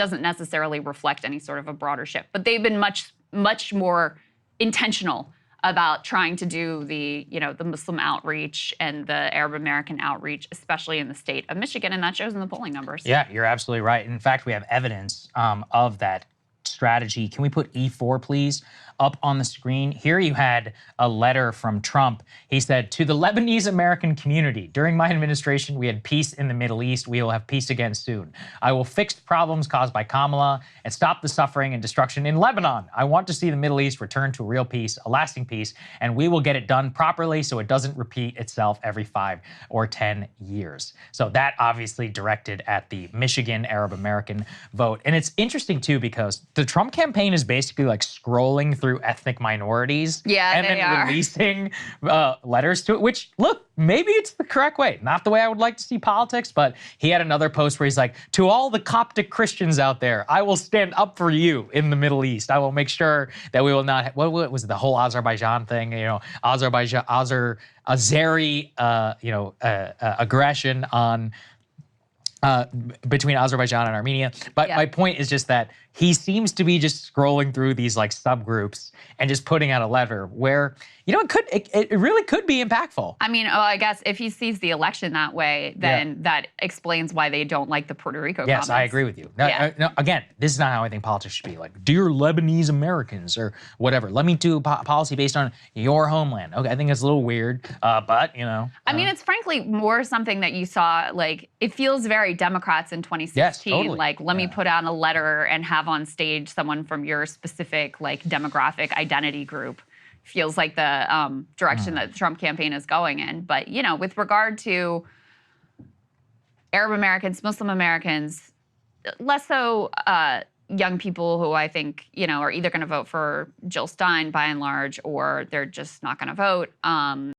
doesn't necessarily reflect any sort of a broader shift. But they've been much more intentional about trying to do the Muslim outreach and the Arab American outreach, especially in the state of Michigan, and that shows in the polling numbers. Yeah, you're absolutely right. In fact, we have evidence of that strategy. Can we put E4, please, up on the screen? Here you had a letter from Trump. He said, "To the Lebanese American community, during my administration, we had peace in the Middle East. We will have peace again soon. I will fix the problems caused by Kamala and stop the suffering and destruction in Lebanon. I want to see the Middle East return to real peace, a lasting peace, and we will get it done properly so it doesn't repeat itself every 5 or 10 years. So that obviously directed at the Michigan Arab American vote. And it's interesting too, because the Trump campaign is basically like scrolling through ethnic minorities and then releasing letters to it, which, look, maybe it's the correct way. Not the way I would like to see politics, but he had another post where he's like, "To all the Coptic Christians out there, I will stand up for you in the Middle East. I will make sure that we will not," what was the whole Azerbaijan thing, Azeri, aggression on between Azerbaijan and Armenia. But my point is just that he seems to be just scrolling through these like subgroups and just putting out a letter where, it really could be impactful. I mean, I guess if he sees the election that way, then that explains why they don't like the Puerto Rico comments. Yes, I agree with you. No, again, this is not how I think politics should be. Like, dear Lebanese Americans or whatever, let me do policy based on your homeland. Okay, I think it's a little weird, but, I mean, it's frankly more something that you saw, like, it feels very Democrats in 2016. Yes, totally. Like, let me put out a letter and have on stage someone from your specific, like, demographic identity group. Feels like the direction that the Trump campaign is going in. But, with regard to Arab Americans, Muslim Americans, less so young people who I think, are either going to vote for Jill Stein by and large, or they're just not going to vote.